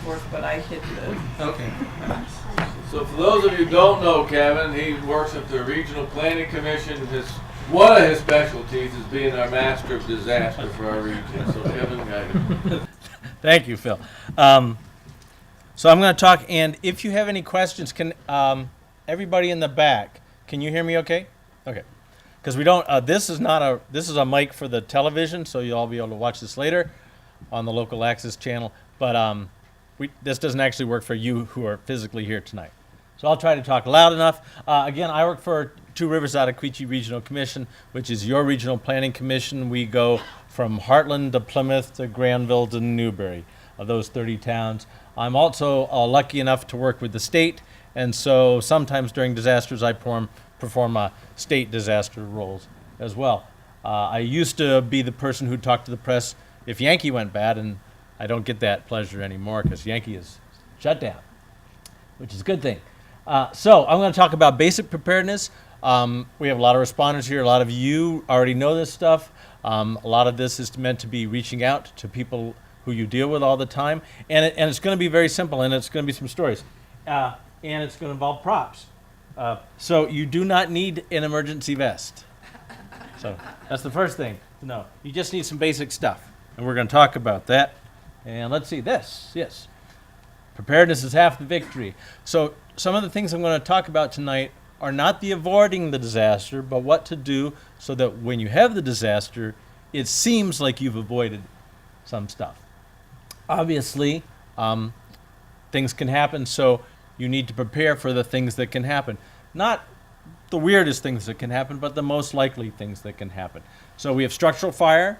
forth, but I hit the. Okay. So for those of you who don't know Kevin, he works at the Regional Planning Commission. One of his specialties is being our master of disaster for our region. So Kevin, guide it. Thank you, Phil. So I'm going to talk, and if you have any questions, can everybody in the back, can you hear me okay? Okay. Because we don't, this is a mic for the television, so you'll all be able to watch this later on the local access channel. But this doesn't actually work for you who are physically here tonight. So I'll try to talk loud enough. Again, I work for Two Rivers Ottaquechee Regional Commission, which is your regional planning commission. We go from Heartland to Plymouth to Granville to Newbury, of those 30 towns. I'm also lucky enough to work with the state, and so sometimes during disasters I perform state disaster roles as well. I used to be the person who talked to the press if Yankee went bad, and I don't get that pleasure anymore because Yankee is shut down, which is a good thing. So I'm going to talk about basic preparedness. We have a lot of responders here. A lot of you already know this stuff. A lot of this is meant to be reaching out to people who you deal with all the time. And it's going to be very simple, and it's going to be some stories. And it's going to involve props. So you do not need an emergency vest. So that's the first thing to know. You just need some basic stuff. And we're going to talk about that. And let's see this. Yes. Preparedness is half the victory. So some of the things I'm going to talk about tonight are not the avoiding the disaster, but what to do so that when you have the disaster, it seems like you've avoided some stuff. Obviously, things can happen, so you need to prepare for the things that can happen. Not the weirdest things that can happen, but the most likely things that can happen. So we have structural fire,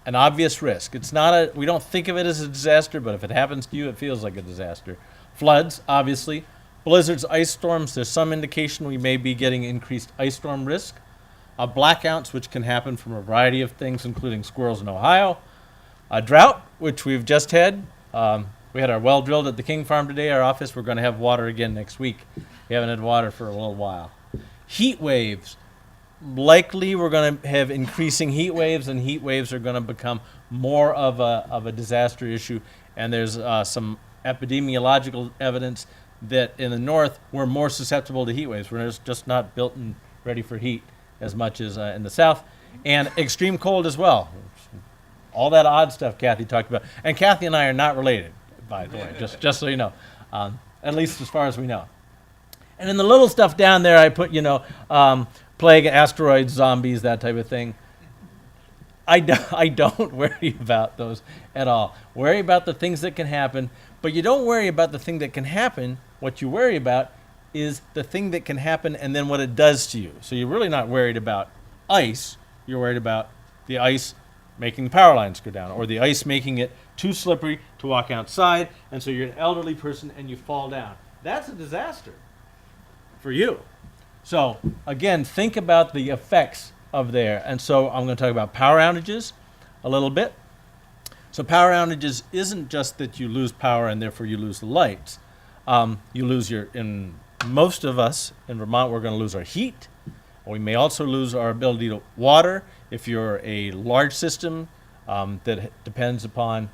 an obvious risk. We don't think of it as a disaster, but if it happens to you, it feels like a disaster. Floods, obviously. Blizzards, ice storms, there's some indication we may be getting increased ice storm risk. Blackouts, which can happen from a variety of things, including squirrels in Ohio. A drought, which we've just had. We had our well drilled at the King Farm today, our office. We're going to have water again next week. We haven't had water for a little while. Heat waves. Likely we're going to have increasing heat waves, and heat waves are going to become more of a disaster issue. And there's some epidemiological evidence that in the north we're more susceptible to heat waves. We're just not built and ready for heat as much as in the south. And extreme cold as well. All that odd stuff Kathy talked about. And Kathy and I are not related, by the way, just so you know, at least as far as we know. And in the little stuff down there I put, plague, asteroids, zombies, that type of thing. I don't worry about those at all. Worry about the things that can happen, but you don't worry about the thing that can happen. What you worry about is the thing that can happen and then what it does to you. So you're really not worried about ice. You're worried about the ice making the power lines go down, or the ice making it too slippery to walk outside, and so you're an elderly person and you fall down. That's a disaster for you. So again, think about the effects of there. And so I'm going to talk about power outages a little bit. So power outages isn't just that you lose power and therefore you lose the lights. You lose in most of us in Vermont, we're going to lose our heat. We may also lose our ability to water. If you're a large system that depends upon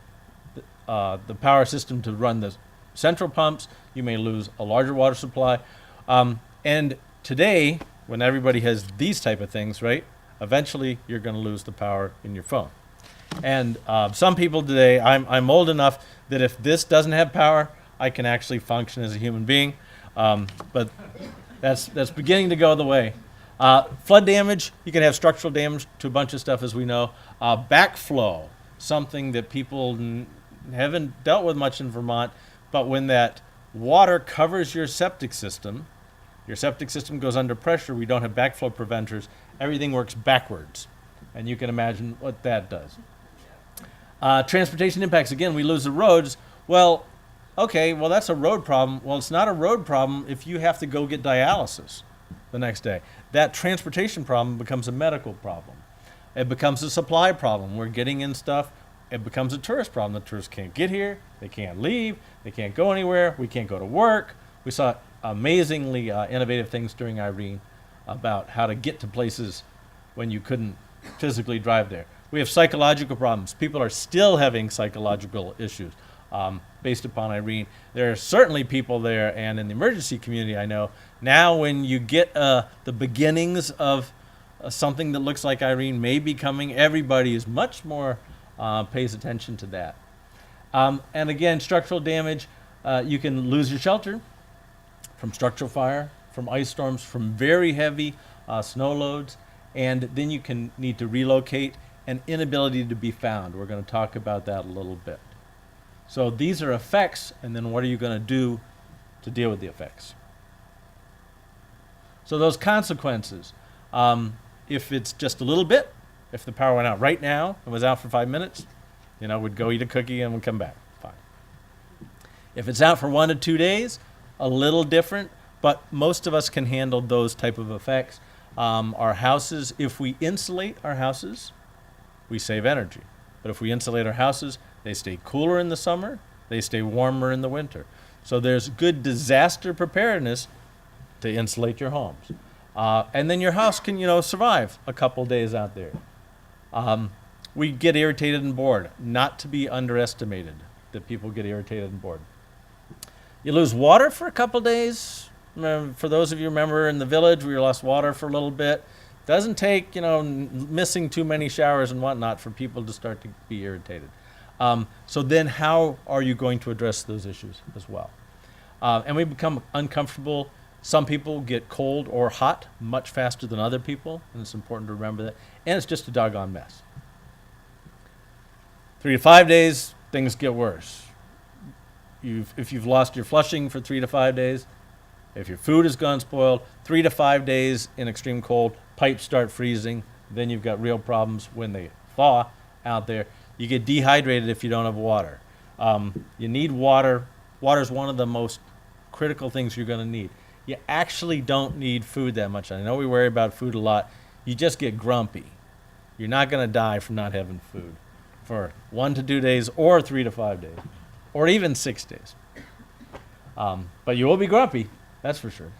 the power system to run the central pumps, you may lose a larger water supply. And today, when everybody has these type of things, right, eventually you're going to lose the power in your phone. And some people today, I'm old enough that if this doesn't have power, I can actually function as a human being. But that's beginning to go the way. Flood damage, you can have structural damage to a bunch of stuff, as we know. Backflow, something that people haven't dealt with much in Vermont, but when that water covers your septic system goes under pressure, we don't have backflow preventers, everything works backwards. And you can imagine what that does. Transportation impacts, again, we lose the roads. Well, okay, well that's a road problem. Well, it's not a road problem if you have to go get dialysis the next day. That transportation problem becomes a medical problem. It becomes a supply problem. We're getting in stuff. It becomes a tourist problem. The tourists can't get here. They can't leave. They can't go anywhere. We can't go to work. We saw amazingly innovative things during Irene about how to get to places when you couldn't physically drive there. We have psychological problems. People are still having psychological issues. based upon Irene. There are certainly people there, and in the emergency community, I know, now when you get the beginnings of something that looks like Irene may be coming, everybody is much more pays attention to that. And again, structural damage, you can lose your shelter from structural fire, from ice storms, from very heavy snow loads, and then you can need to relocate, and inability to be found. We're going to talk about that a little bit. So these are effects, and then what are you going to do to deal with the effects? So those consequences, if it's just a little bit, if the power went out right now and was out for 5 minutes, we'd go eat a cookie and we'd come back. Fine. If it's out for 1 to 2 days, a little different, but most of us can handle those type of effects. Our houses, if we insulate our houses, we save energy. But if we insulate our houses, they stay cooler in the summer, they stay warmer in the winter. So there's good disaster preparedness to insulate your homes. And then your house can, survive a couple days out there. We get irritated and bored, not to be underestimated that people get irritated and bored. You lose water for a couple days. For those of you who remember in the village, we lost water for a little bit. Doesn't take, missing too many showers and whatnot for people to start to be irritated. So then how are you going to address those issues as well? And we become uncomfortable. Some people get cold or hot much faster than other people, and it's important to remember that. And it's just a doggone mess. 3 to 5 days, things get worse. If you've lost your flushing for 3 to 5 days, if your food has gone spoiled, 3 to 5 days in extreme cold, pipes start freezing, then you've got real problems when they thaw out there. You get dehydrated if you don't have water. You need water. Water is one of the most critical things you're going to need. You actually don't need food that much. I know we worry about food a lot. You just get grumpy. You're not going to die from not having food for 1 to 2 days or 3 to 5 days or even 6 days. But you will be grumpy, that's for sure.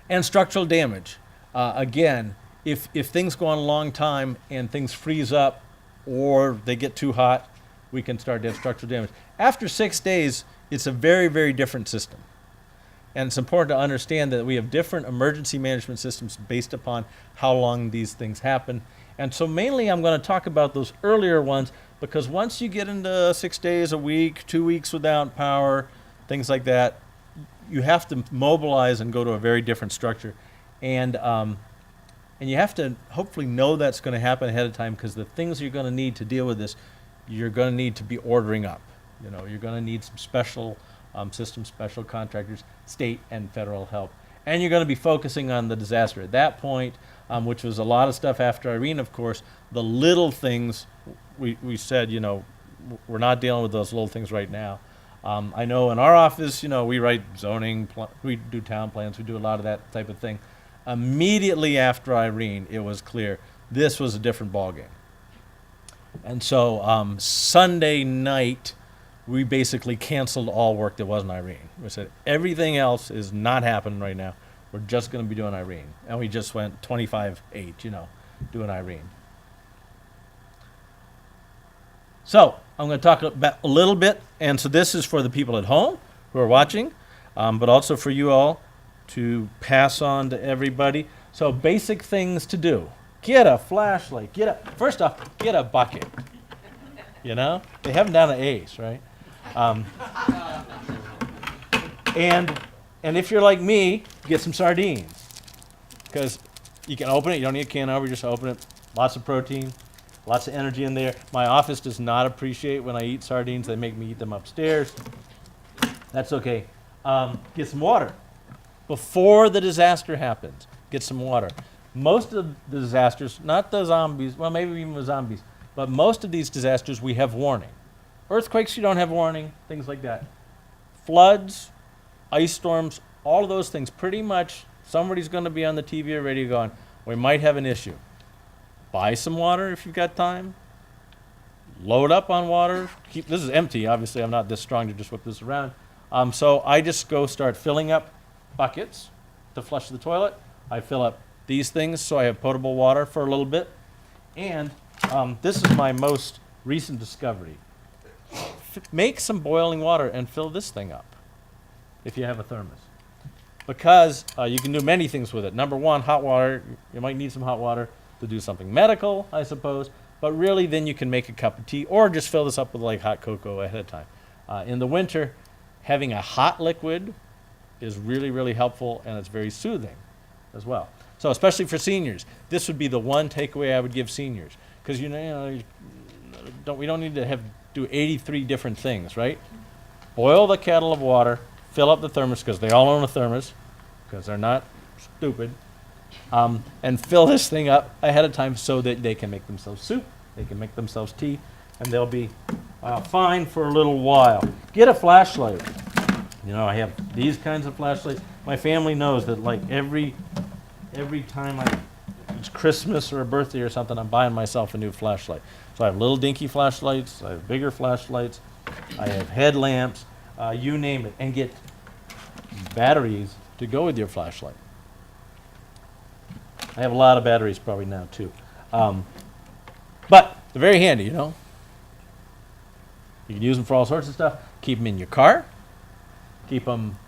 And structural damage. Again, if things go on a long time and things freeze up or they get too hot, we can start to have structural damage. After 6 days, it's a very, very different system. And it's important to understand that we have different emergency management systems based upon how long these things happen. And so mainly I'm going to talk about those earlier ones, because once you get into 6 days, a week, 2 weeks without power, things like that, you have to mobilize and go to a very different structure. And you have to hopefully know that's going to happen ahead of time, because the things you're going to need to deal with this, you're going to need to be ordering up. You're going to need some special systems, special contractors, state and federal help. And you're going to be focusing on the disaster. At that point, which was a lot of stuff after Irene, of course, the little things, we said, we're not dealing with those little things right now. I know in our office, we write zoning, we do town plans, we do a lot of that type of thing. Immediately after Irene, it was clear this was a different ballgame. And so Sunday night, we basically canceled all work that wasn't Irene. We said everything else is not happening right now. We're just going to be doing Irene. And we just went 25/8, doing Irene. So I'm going to talk about a little bit, and so this is for the people at home who are watching, but also for you all to pass on to everybody. So basic things to do. Get a flashlight. First off, get a bucket. They have them down at Ace, right? And if you're like me, get some sardines, because you can open it. You don't need a can over. Just open it. Lots of protein, lots of energy in there. My office does not appreciate when I eat sardines. They make me eat them upstairs. That's okay. Get some water before the disaster happens. Get some water. Most of the disasters, not the zombies. Well, maybe even the zombies. But most of these disasters, we have warning. Earthquakes, you don't have warning, things like that. Floods, ice storms, all of those things, pretty much somebody's going to be on the TV or radio going, we might have an issue. Buy some water if you've got time. Load up on water. This is empty, obviously. I'm not this strong to just whip this around. So I just go start filling up buckets to flush the toilet. I fill up these things so I have potable water for a little bit. And this is my most recent discovery. make some boiling water and fill this thing up if you have a thermos. Because you can do many things with it. Number one, hot water. You might need some hot water to do something medical, I suppose. But really, then you can make a cup of tea or just fill this up with like hot cocoa ahead of time. In the winter, having a hot liquid is really, really helpful, and it's very soothing as well. So especially for seniors, this would be the one takeaway I would give seniors. Because we don't need to do 83 different things, right? Boil the kettle of water, fill up the thermos, because they all own a thermos, because they're not stupid, and fill this thing up ahead of time so that they can make themselves soup, they can make themselves tea, and they'll be fine for a little while. Get a flashlight. I have these kinds of flashlights. My family knows that like every time it's Christmas or a birthday or something, I'm buying myself a new flashlight. So I have little dinky flashlights, I have bigger flashlights, I have headlamps, you name it, and get batteries to go with your flashlight. I have a lot of batteries probably now too. But they're very handy, You can use them for all sorts of stuff. Keep them in your car, keep them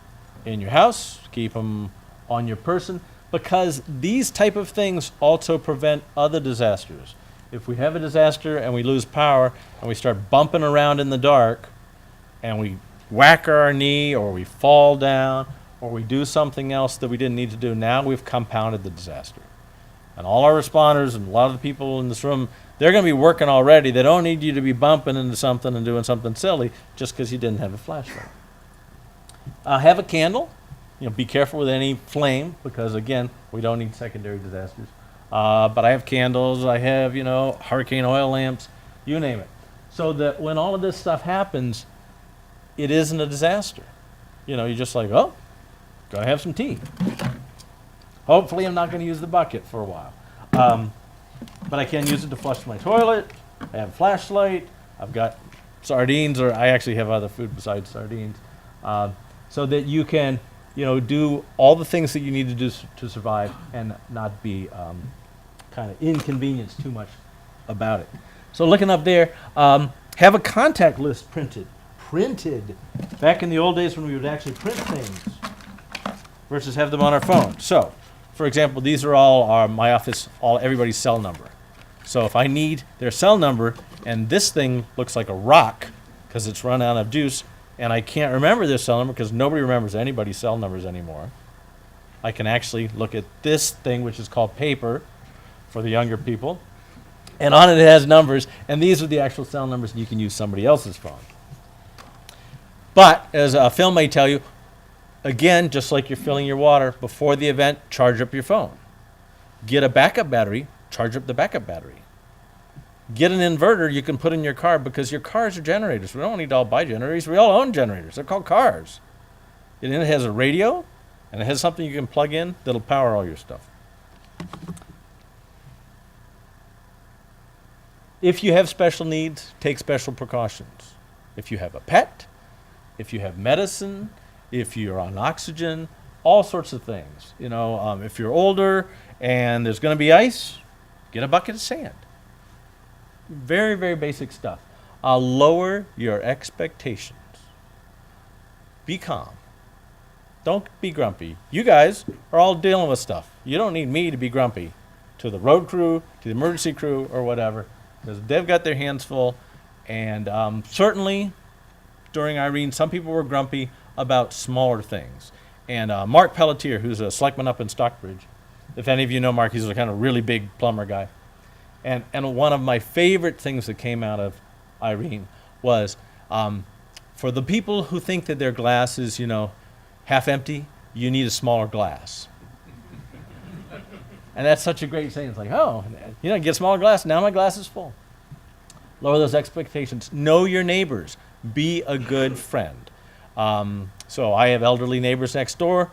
in your house, keep them on your person, because these type of things also prevent other disasters. If we have a disaster and we lose power and we start bumping around in the dark and we whack our knee or we fall down or we do something else that we didn't need to do, now we've compounded the disaster. And all our responders and a lot of the people in this room, they're going to be working already. They don't need you to be bumping into something and doing something silly just because you didn't have a flashlight. Have a candle. Be careful with any flame because, again, we don't need secondary disasters. But I have candles. I have, hurricane oil lamps, you name it. So that when all of this stuff happens, it isn't a disaster. You're just like, oh, gotta have some tea. Hopefully I'm not going to use the bucket for a while. But I can use it to flush my toilet. I have a flashlight. I've got sardines, or I actually have other food besides sardines. So that you can, do all the things that you need to do to survive and not be kind of inconvenienced too much about it. So looking up there, have a contact list printed. Back in the old days when we would actually print things versus have them on our phone. So, for example, these are all my office, everybody's cell number. So if I need their cell number and this thing looks like a rock because it's run out of juice and I can't remember their cell number because nobody remembers anybody's cell numbers anymore, I can actually look at this thing, which is called paper for the younger people, and on it has numbers, and these are the actual cell numbers, and you can use somebody else's phone. But as Phil may tell you, again, just like you're filling your water, before the event, charge up your phone. Get a backup battery, charge up the backup battery. Get an inverter you can put in your car because your cars are generators. We don't need to all buy generators. We all own generators. They're called cars. And then it has a radio, and it has something you can plug in that'll power all your stuff. If you have special needs, take special precautions. If you have a pet, if you have medicine, if you're on oxygen, all sorts of things. If you're older and there's going to be ice, get a bucket of sand. Very, very basic stuff. Lower your expectations. Be calm. Don't be grumpy. You guys are all dealing with stuff. You don't need me to be grumpy to the road crew, to the emergency crew, or whatever, because they've got their hands full. And certainly during Irene, some people were grumpy about smaller things. And Mark Pelletier, who's a selectman up in Stockbridge, if any of you know Mark, he's a kind of really big plumber guy. And one of my favorite things that came out of Irene was for the people who think that their glass is, half empty, you need a smaller glass. And that's such a great saying. It's like, get a smaller glass, now my glass is full. Lower those expectations. Know your neighbors. Be a good friend. So I have elderly neighbors next door.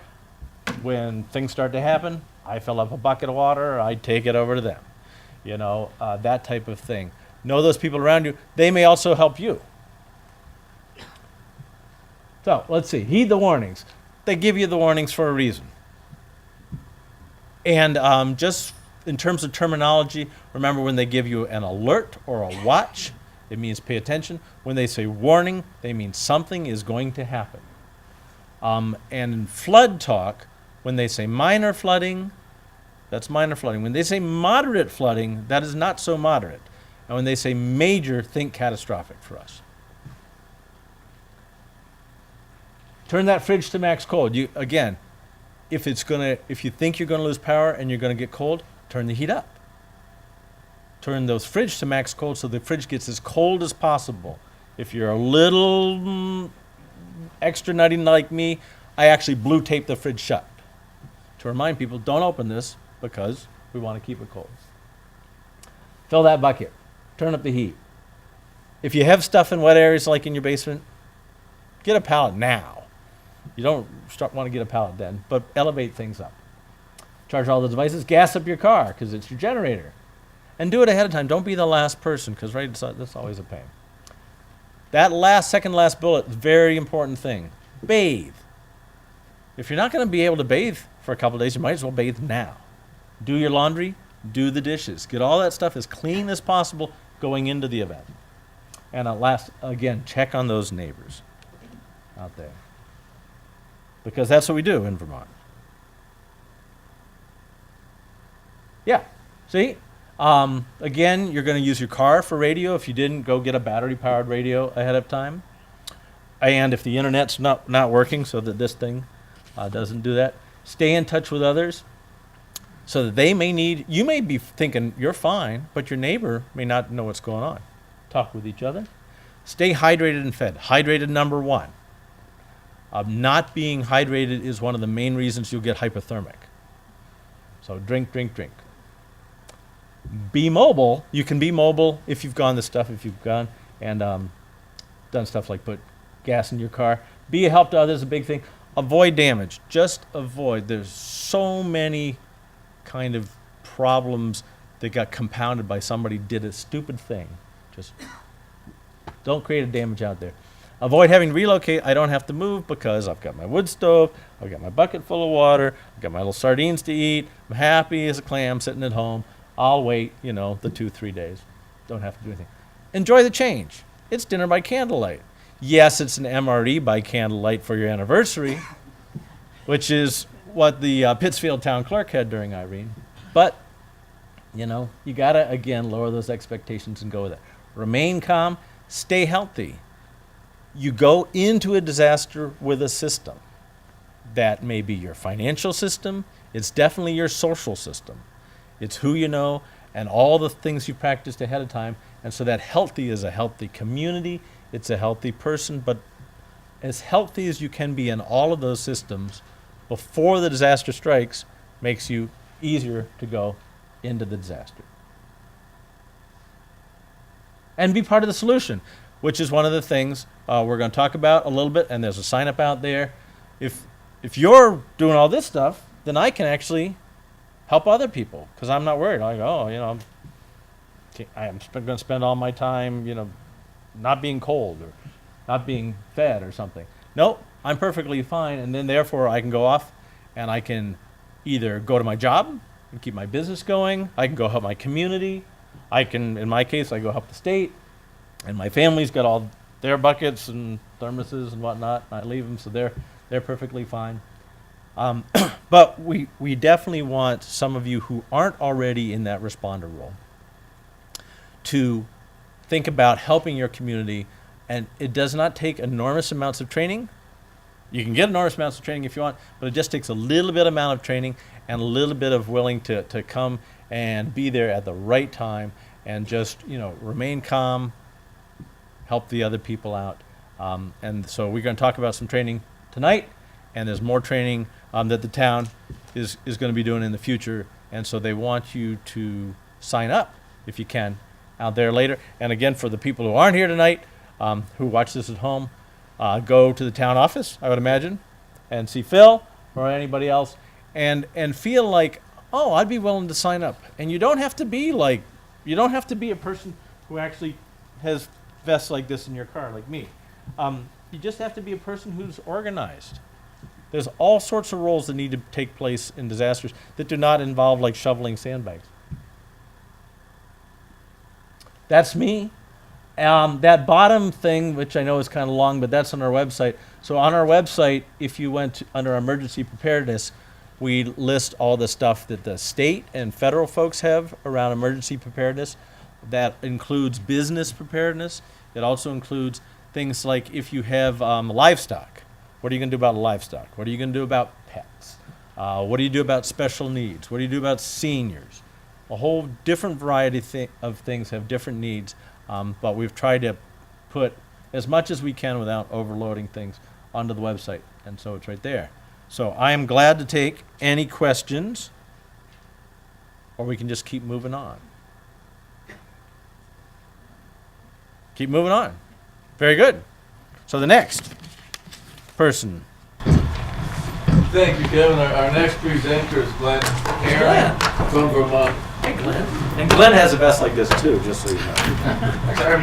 When things start to happen, I fill up a bucket of water, I take it over to them. That type of thing. Know those people around you. They may also help you. So let's see. Heed the warnings. They give you the warnings for a reason. And just in terms of terminology, remember when they give you an alert or a watch, it means pay attention. When they say warning, they mean something is going to happen. And in flood talk, when they say minor flooding, that's minor flooding. When they say moderate flooding, that is not so moderate. And when they say major, think catastrophic for us. Turn that fridge to max cold. Again, if you think you're gonna lose power and you're gonna get cold, turn the heat up. Turn those fridge to max cold so the fridge gets as cold as possible. If you're a little extra nutty like me, I actually blue tape the fridge shut to remind people, don't open this because we want to keep it cold. Fill that bucket. Turn up the heat. If you have stuff in wet areas like in your basement, get a pallet now. You don't want to get a pallet then, but elevate things up. Charge all the devices. Gas up your car because it's your generator. And do it ahead of time. Don't be the last person because that's always a pain. That second last bullet is a very important thing. Bathe. If you're not going to be able to bathe for a couple of days, you might as well bathe now. Do your laundry, do the dishes. Get all that stuff as clean as possible going into the event. And again, check on those neighbors out there. Because that's what we do in Vermont. Yeah, see? Again, you're going to use your car for radio. If you didn't, go get a battery-powered radio ahead of time. And if the internet's not working so that this thing doesn't do that, stay in touch with others so that you may be thinking you're fine, but your neighbor may not know what's going on. Talk with each other. Stay hydrated and fed. Hydrated, number one. Not being hydrated is one of the main reasons you'll get hypothermic. So drink, drink, drink. Be mobile. You can be mobile if you've gone and done stuff like put gas in your car. Be a help to others, a big thing. Avoid damage. Just avoid. There's so many kind of problems that got compounded by somebody did a stupid thing. Just don't create a damage out there. Avoid having to relocate. I don't have to move because I've got my wood stove, I've got my bucket full of water, I've got my little sardines to eat. I'm happy as a clam sitting at home. I'll wait, the 2-3 days. Don't have to do anything. Enjoy the change. It's dinner by candlelight. Yes, it's an MRE by candlelight for your anniversary, which is what the Pittsfield town clerk had during Irene. But, you got to, again, lower those expectations and go with it. Remain calm. Stay healthy. You go into a disaster with a system. That may be your financial system. It's definitely your social system. It's who you know and all the things you practiced ahead of time. And so that healthy is a healthy community. It's a healthy person. But as healthy as you can be in all of those systems before the disaster strikes makes you easier to go into the disaster. And be part of the solution, which is one of the things we're going to talk about a little bit. And there's a sign up out there. If you're doing all this stuff, then I can actually help other people because I'm not worried. I go, I'm going to spend all my time, not being cold or not being fed or something. Nope, I'm perfectly fine. And then therefore I can go off and I can either go to my job and keep my business going. I can go help my community. I can, in my case, I go help the state. And my family's got all their buckets and thermoses and whatnot. And I leave them so they're perfectly fine. But we definitely want some of you who aren't already in that responder role to think about helping your community. And it does not take enormous amounts of training. You can get enormous amounts of training if you want, but it just takes a little bit amount of training and a little bit of willing to come and be there at the right time and just, remain calm, help the other people out. And so we're going to talk about some training tonight, and there's more training that the town is going to be doing in the future. And so they want you to sign up, if you can, out there later. And again, for the people who aren't here tonight, who watch this at home, go to the town office, I would imagine, and see Phil or anybody else, and feel like, oh, I'd be willing to sign up. And you don't have to be a person who actually has vests like this in your car, like me. You just have to be a person who's organized. There's all sorts of roles that need to take place in disasters that do not involve shoveling sandbags. That's me. That bottom thing, which I know is kind of long, but that's on our website. So on our website, if you went under emergency preparedness, we list all the stuff that the state and federal folks have around emergency preparedness. That includes business preparedness. It also includes things like if you have livestock, what are you going to do about livestock? What are you going to do about pets? What do you do about special needs? What do you do about seniors? A whole different variety of things have different needs, but we've tried to put as much as we can without overloading things onto the website, and so it's right there. So I am glad to take any questions, or we can just keep moving on. Keep moving on. Very good. So the next person. Thank you, Kevin. Our next presenter is Glenn Aaron from Vermont. Hey, Glenn. And Glenn has a vest like this too, just so you know. Sorry.